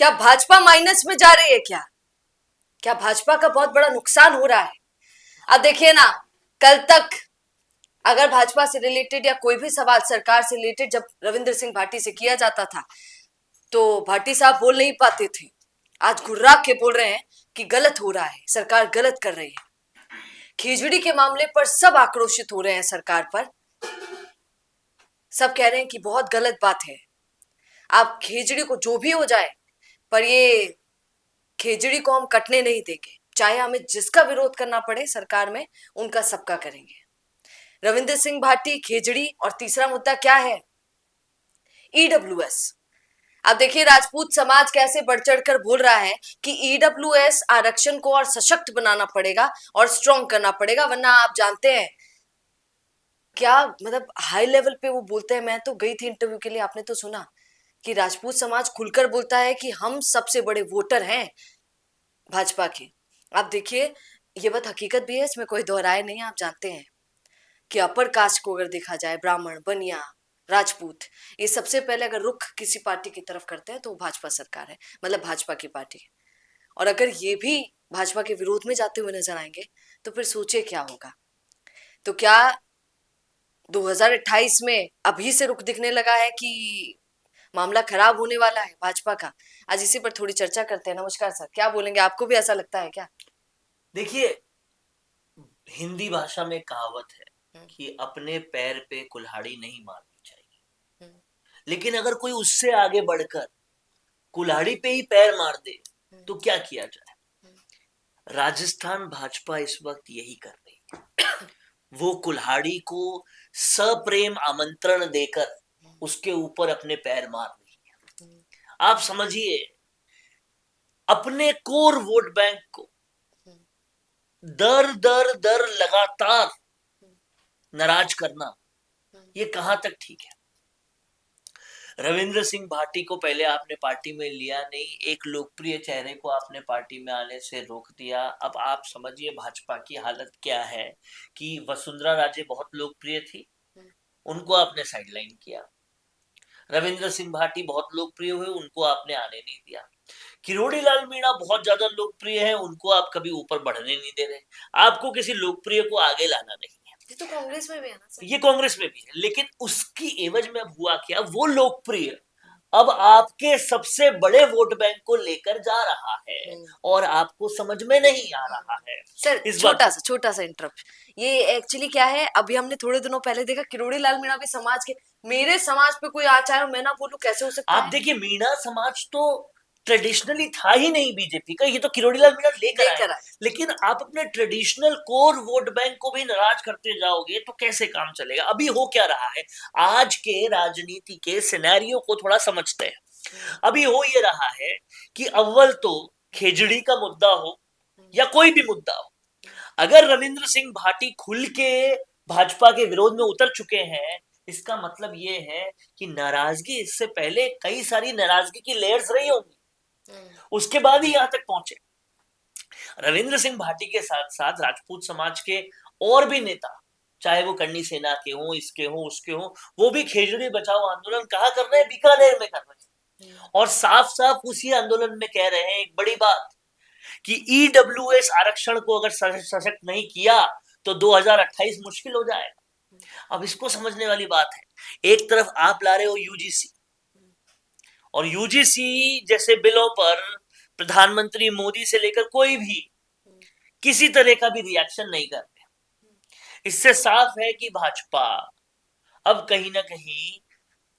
क्या भाजपा माइनस में जा रही है? क्या क्या भाजपा का बहुत बड़ा नुकसान हो रहा है? अब देखिए ना, कल तक अगर भाजपा से रिलेटेड या कोई भी सवाल सरकार से रिलेटेड जब रविंद्र सिंह भाटी से किया जाता था तो भाटी साहब बोल नहीं पाते थे। आज घुर्रा के बोल रहे हैं कि गलत हो रहा है, सरकार गलत कर रही है। खिचड़ी के मामले पर सब आक्रोशित हो रहे हैं सरकार पर। सब कह रहे हैं कि बहुत गलत बात है। आप खिचड़ी को जो भी हो जाए, पर ये खिचड़ी को हम कटने नहीं देंगे। चाहे हमें जिसका विरोध करना पड़े सरकार में, उनका सबका करेंगे। रविंद्र सिंह भाटी, खिचड़ी और तीसरा मुद्दा क्या है? ईडब्ल्यूएस। अब देखिए राजपूत समाज कैसे बढ़ चढ़कर बोल रहा है कि ईडब्ल्यूएस आरक्षण को और सशक्त बनाना पड़ेगा और स्ट्रॉन्ग करना पड़ेगा, वरना आप जानते हैं क्या मतलब हाई लेवल पे वो बोलते हैं। मैं तो गई थी इंटरव्यू के लिए, आपने तो सुना कि राजपूत समाज खुलकर बोलता है कि हम सबसे बड़े वोटर हैं भाजपा के। आप देखिए, ये बात हकीकत भी है, इसमें कोई दोहराए नहीं है। आप जानते हैं कि अपर कास्ट को अगर देखा जाए, ब्राह्मण, बनिया, राजपूत, ये सबसे पहले अगर रुख किसी पार्टी की तरफ करते हैं तो भाजपा सरकार है, मतलब भाजपा की पार्टी है। और अगर ये भी भाजपा के विरोध में जाते हुए नजर आएंगे तो फिर सोचिए क्या होगा। तो क्या 2028 में अभी से रुख दिखने लगा है कि मामला खराब होने वाला है भाजपा का? आज इसी पर थोड़ी चर्चा करते हैं। नमस्कार सर, क्या बोलेंगे? आपको भी ऐसा लगता है क्या? देखिए, हिंदी भाषा में कहावत है हम्म, कि अपने पैर पे कुल्हाड़ी नहीं मारनी चाहिए। हम्म, लेकिन अगर कोई उससे आगे बढ़कर कुल्हाड़ी पे ही पैर मार दे हम्म, तो क्या किया जाए? हम्म, राजस्थान भाजपा इस वक्त यही कर रही है। वो कुल्हाड़ी को सप्रेम आमंत्रण देकर उसके ऊपर अपने पैर मार रही है। हम्म, आप समझिए, अपने कोर वोट बैंक को हम्म, दर दर दर लगातार हम्म, नाराज करना, हम्म, ये कहां तक ठीक है? रविंद्र सिंह भाटी को पहले आपने पार्टी में लिया नहीं, एक लोकप्रिय चेहरे को आपने पार्टी में आने से रोक दिया। अब आप समझिए भाजपा की हालत क्या है कि वसुंधरा राजे बहुत लोकप्रिय थी, हम्म, उनको आपने साइडलाइन किया। रविंद्र सिंह भाटी बहुत लोकप्रिय हुए, उनको आपने आने नहीं दिया। किरोड़ी लाल मीणा बहुत ज्यादा लोकप्रिय है, उनको आप कभी ऊपर बढ़ने नहीं दे रहे। आपको किसी लोकप्रिय को आगे लाना नहीं है। ये तो कांग्रेस में भी है ना सर? ये कांग्रेस में भी है, लेकिन उसकी एवज में अब हुआ क्या, वो लोकप्रिय अब आपके सबसे बड़े वोट बैंक को लेकर जा रहा है हम्म, और आपको समझ में नहीं आ रहा है सर इस बात। छोटा सा इंटरप्ट। ये एक्चुअली क्या है, अभी हमने थोड़े दिनों पहले देखा किरोड़ी लाल मीणा भी समाज के, मेरे समाज पे कोई आ चाहे मैं ना बोलूं, कैसे हो सकता आप है? देखिए, मीणा समाज तो ट्रेडिशनली था ही नहीं बीजेपी का, ये तो किरोड़ी लाल मीणा लेकर आए। लेकर आए। लेकिन आप अपने ट्रेडिशनल कोर वोट बैंक को भी नाराज करते जाओगे तो कैसे काम चलेगा? अभी हो क्या रहा है, आज के राजनीति के सिनेरियो को थोड़ा समझते हैं। हम्म, अभी हो ये रहा है कि अव्वल तो खेजड़ी का मुद्दा हो हम्म, या कोई भी मुद्दा हो, हम्म, अगर रविंद्र सिंह भाटी खुल के भाजपा के विरोध में उतर चुके हैं, इसका मतलब ये है कि नाराजगी इससे पहले कई सारी नाराजगी की लेयर्स रही होंगी, हम्म, उसके बाद ही यहां तक पहुंचे। रविंद्र सिंह भाटी के साथ साथ राजपूत समाज के और भी नेता, चाहे वो करनी सेना के हों, इसके हों, उसके हों, वो भी खेजड़ी बचाओ आंदोलन कहा कर रहे हैं, बीकानेर में कर रहे हैं। हम्म, और साफ साफ उसी आंदोलन में कह रहे हैं एक बड़ी बात कि ईडब्ल्यूएस आरक्षण को अगर सशक्त नहीं किया तो 2028 मुश्किल हो जाएगा। अब इसको समझने वाली बात है, एक तरफ आप ला रहे हो यूजीसी, और यूजीसी जैसे बिलों पर प्रधानमंत्री मोदी से लेकर कोई भी किसी तरह का भी रिएक्शन नहीं कर रहे। इससे साफ है कि भाजपा अब कहीं ना कहीं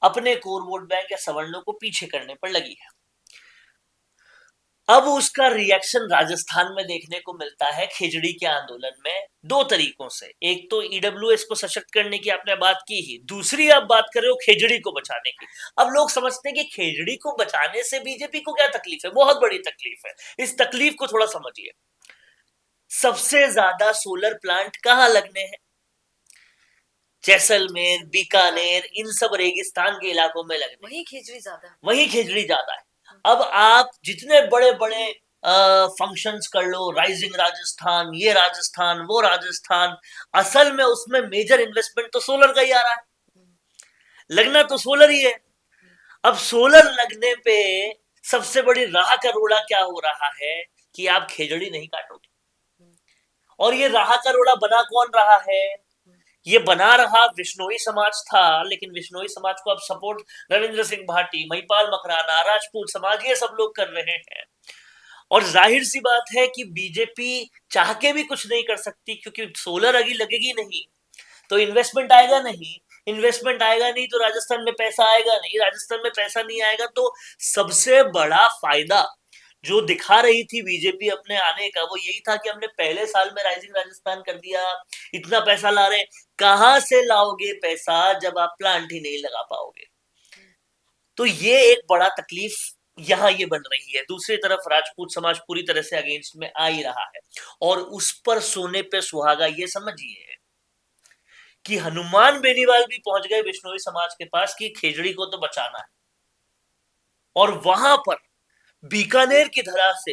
अपने कोर वोट बैंक या सवर्णों को पीछे करने पर लगी है। अब उसका रिएक्शन राजस्थान में देखने को मिलता है खिचड़ी के आंदोलन में दो तरीकों से। एक तो ईडब्ल्यूएस को सशक्त करने की आपने बात की ही, दूसरी आप बात कर रहे हो खिचड़ी को बचाने की। अब लोग समझते हैं कि खिचड़ी को बचाने से बीजेपी को क्या तकलीफ है, बहुत बड़ी तकलीफ है। इस तकलीफ को थोड़ा समझिए। सबसे ज्यादा सोलर प्लांट कहां लगने हैं? जैसलमेर, बीकानेर, इन सब रेगिस्तान के इलाकों में लगने, वही खिचड़ी ज्यादा है। वही खिचड़ी ज्यादा है। अब आप जितने बड़े बड़े फंक्शंस कर लो, राइजिंग राजस्थान, ये राजस्थान, वो राजस्थान, असल में उसमें मेजर इन्वेस्टमेंट तो सोलर का ही आ रहा है, लगना तो सोलर ही है। अब सोलर लगने पे सबसे बड़ी राह का रोड़ा क्या हो रहा है कि आप खेजड़ी नहीं काटोगे। और ये राह का रोड़ा बना कौन रहा है? ये बना रहा विश्नोई समाज था, लेकिन विश्नोई समाज को अब सपोर्ट रविंद्र सिंह भाटी, महिपाल मकराना, राजपूत समाज, ये सब लोग कर रहे हैं। और जाहिर सी बात है कि बीजेपी चाह के भी कुछ नहीं कर सकती, क्योंकि सोलर अगी लगेगी नहीं तो इन्वेस्टमेंट आएगा नहीं, इन्वेस्टमेंट आएगा नहीं तो राजस्थान में पैसा आएगा नहीं, राजस्थान में पैसा नहीं आएगा तो सबसे बड़ा फायदा जो दिखा रही थी बीजेपी अपने आने का वो यही था कि हमने पहले साल में राइजिंग राजस्थान कर दिया, इतना पैसा ला रहे। कहां से लाओगे पैसा जब आप प्लांट ही नहीं लगा पाओगे? तो ये एक बड़ा तकलीफ यहां ये बन रही है। दूसरी तरफ राजपूत समाज पूरी तरह से अगेंस्ट में आ ही रहा है, और उस पर सोने पे सुहागा ये समझिए कि हनुमान बेनीवाल भी पहुंच गए बिश्नोई समाज के पास कि खेजड़ी को तो बचाना है। और वहां पर बीकानेर की धरा से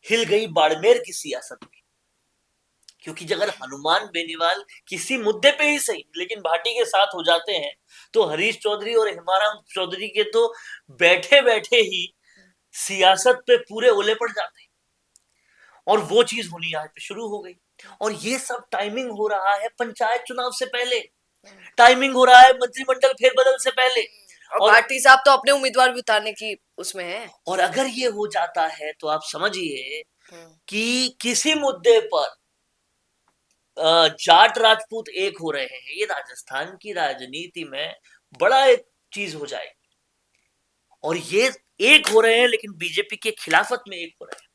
हिल गई बाड़मेर की सियासत भी, क्योंकि अगर हनुमान बेनीवाल किसी मुद्दे पे ही सही लेकिन भाटी के साथ हो जाते हैं तो हरीश चौधरी और हेमाराम चौधरी के तो बैठे बैठे ही सियासत पे पूरे ओले पड़ जाते हैं। और वो चीज होनी यहाँ पे शुरू हो गई। और ये सब टाइमिंग हो रहा है पंचायत चुनाव से पहले, टाइमिंग हो रहा है मंत्रिमंडल फेरबदल से पहले, और भाटी साहब तो अपने उम्मीदवार भी उतारने की उसमें है। और अगर ये हो जाता है तो आप समझिए कि किसी मुद्दे पर जाट राजपूत एक हो रहे हैं, ये राजस्थान की राजनीति में बड़ा एक चीज हो जाएगी। और ये एक हो रहे हैं लेकिन बीजेपी के खिलाफत में एक हो रहे हैं।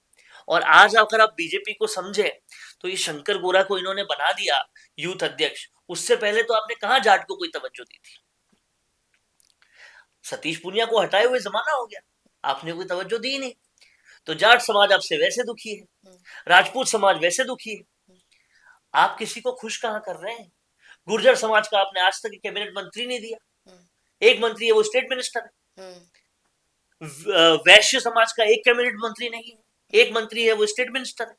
और आज अगर आप बीजेपी को समझे तो ये शंकर गोरा को इन्होंने बना दिया यूथ अध्यक्ष, उससे पहले तो आपने कहा जाट को कोई तवज्जो दी थी? सतीश पूनिया को हटाए हुए जमाना हो गया, आपने कोई तवज्जो दी नहीं। तो जाट समाज आपसे वैसे दुखी है, राजपूत समाज वैसे दुखी है, आप किसी को खुश कहां कर रहे हैं? गुर्जर समाज का आपने आज तक कैबिनेट मंत्री नहीं दिया, एक मंत्री है वो स्टेट मिनिस्टर है। वैश्य समाज का एक कैबिनेट मंत्री नहीं है, एक मंत्री है वो स्टेट मिनिस्टर है।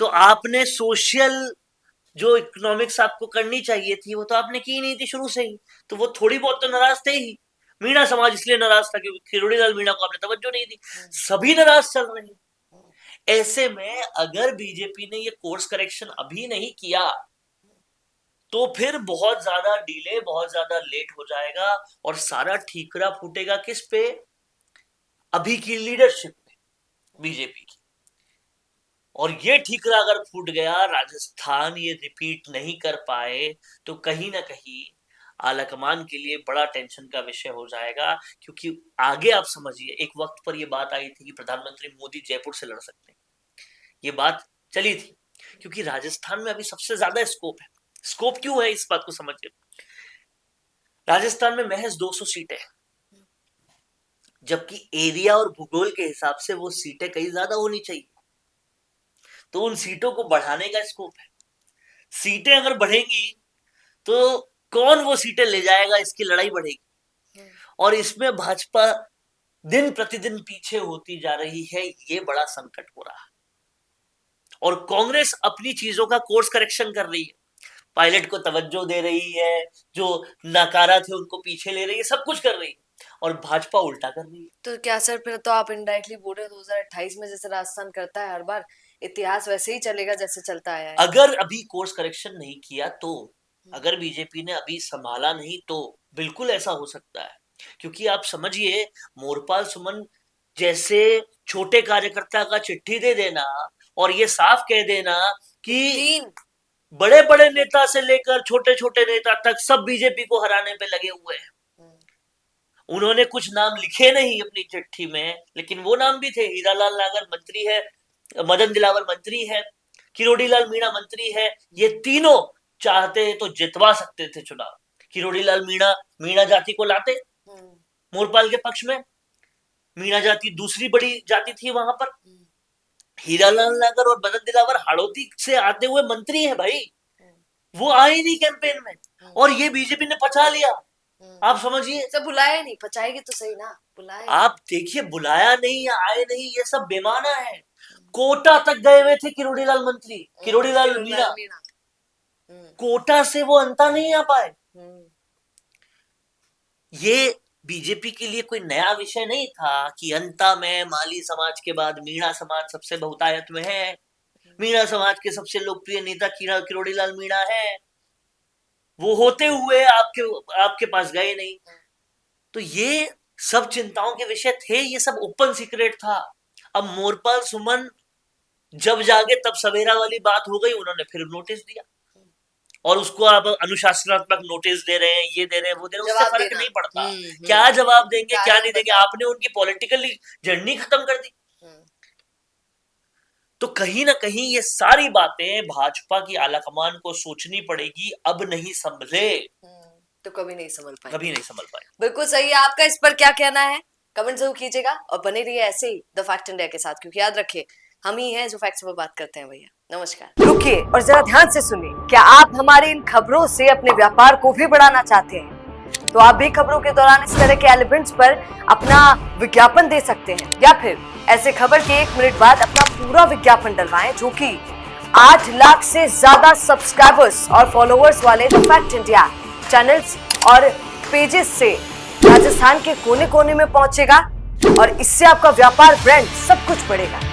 तो आपने सोशल जो इकोनॉमिक्स आपको करनी चाहिए थी वो तो आपने की नहीं थी शुरू से ही, तो वो थोड़ी बहुत तो नाराज थे ही। मीणा समाज इसलिए नाराज था क्योंकि खिरोड़ी लाल मीणा को आपने तवज्जो नहीं दी, सभी नाराज चल रहे हैं। ऐसे में अगर बीजेपी ने ये कोर्स करेक्शन अभी नहीं किया तो फिर बहुत ज्यादा डिले, बहुत ज्यादा लेट हो जाएगा और सारा ठीकरा फूटेगा किस पे? अभी की लीडरशिप पे, बीजेपी की। और ये ठीकरा अगर फूट गया, राजस्थान ये रिपीट नहीं कर पाए तो कहीं ना कहीं आलाकमान के लिए बड़ा टेंशन का विषय हो जाएगा। क्योंकि आगे आप समझिए एक वक्त पर ये बात आई थी कि प्रधानमंत्री मोदी जयपुर से लड़ सकते हैं, ये बात चली थी क्योंकि राजस्थान में अभी सबसे ज्यादा स्कोप है। स्कोप क्यों है इस बात को समझिए, राजस्थान में महज 200 सीटें हैं, जबकि एरिया और भूगोल के हिसाब से वो सीटें कहीं ज्यादा होनी चाहिए। तो उन सीटों को बढ़ाने का स्कोप है। सीटें अगर बढ़ेंगी तो कौन वो सीटें ले जाएगा, इसकी लड़ाई बढ़ेगी। और इसमें भाजपा दिन प्रतिदिन पीछे होती जा रही है, ये बड़ा संकट हो रहा है। और कांग्रेस अपनी चीजों का कोर्स करेक्शन कर रही है, पायलट को तवज्जो दे रही है, जो नकारा थे उनको पीछे ले रही है, सब कुछ कर रही है, और भाजपा उल्टा कर रही है। तो क्या सर फिर तो आप इनडायरेक्टली बोल रहे हैं 2028 में जैसे राजस्थान करता है हर बार, इतिहास वैसे ही चलेगा जैसे चलता आया है? अगर अभी कोर्स करेक्शन नहीं किया तो, अगर बीजेपी ने अभी संभाला नहीं तो बिल्कुल ऐसा हो सकता है। क्योंकि आप समझिए मोरपाल सुमन जैसे छोटे कार्यकर्ता का चिट्ठी दे देना और ये साफ कह देना कि बड़े बड़े नेता से लेकर छोटे छोटे नेता तक सब बीजेपी को हराने पे लगे हुए हैं। उन्होंने कुछ नाम लिखे नहीं अपनी चिट्ठी में, लेकिन वो नाम भी थे। हीरालाल नागर मंत्री है, मदन दिलावर मंत्री है, किरोड़ी लाल मीणा मंत्री है। ये तीनों चाहते तो जितवा सकते थे चुनाव। किरोड़ी लाल मीणा जाति को लाते मोरपाल के पक्ष में, मीणा जाति दूसरी बड़ी जाति थी वहां पर। हीरालाल नागर और मदन दिलावर हाड़ौती से आते हुए मंत्री है भाई, वो आए नहीं कैंपेन में, और ये बीजेपी ने पचा लिया। आप समझिए, सब बुलाया नहीं, पचाएगी तो सही ना, बुलाया। आप देखिए, बुलाया नहीं या आए नहीं ये सब बेमाना है। कोटा तक गए हुए थे किरोड़ी लाल मंत्री, किरोड़ी लाल मीणा, कोटा से वो अंता नहीं आ पाए। ये बीजेपी के लिए कोई नया विषय नहीं था कि अंता में माली समाज के बाद मीणा समाज सबसे बहुतायत में है, मीणा समाज के सबसे लोकप्रिय नेता किरोड़ीलाल मीणा है, वो होते हुए आपके पास गए नहीं। तो ये सब चिंताओं के विषय थे, ये सब ओपन सीक्रेट था। अब मोरपाल सुमन जब जागे तब सवेरा वाली बात हो गई, उन्होंने फिर नोटिस दिया और उसको आप अनुशासनात्मक नोटिस दे रहे हैं, ये दे रहे हैं, वो दे रहे हैं, उससे फर्क नहीं पड़ता। क्या जवाब देंगे, क्या नहीं देंगे, आपने उनकी पॉलिटिकली जर्नी खत्म कर दी। तो कहीं ना कहीं ये सारी बातें भाजपा की आलाकमान को सोचनी पड़ेगी। अब नहीं संभले तो कभी नहीं संभल पाए। बिल्कुल सही है। आपका इस पर क्या कहना है, कमेंट जरूर कीजिएगा और बने रहिए ऐसे ही द फैक्ट इंडिया के साथ, क्योंकि याद रखिए हम ही हैं जो फैक्ट्स पर बात करते हैं भैया। नमस्कार। रुकिए और जरा ध्यान से सुनिए। क्या आप हमारी इन खबरों से अपने व्यापार को भी बढ़ाना चाहते हैं? तो आप भी खबरों के दौरान इस तरह के एलिमेंट्स पर अपना विज्ञापन दे सकते हैं, या फिर ऐसे खबर के 1 मिनट बाद अपना पूरा विज्ञापन डलवाएं, जो कि 8 लाख से ज्यादा सब्सक्राइबर्स और फॉलोअर्स वाले द फैक्ट इंडिया चैनल्स और पेजेस से राजस्थान के कोने कोने में पहुंचेगा और इससे आपका व्यापार, ब्रांड सब कुछ बढ़ेगा।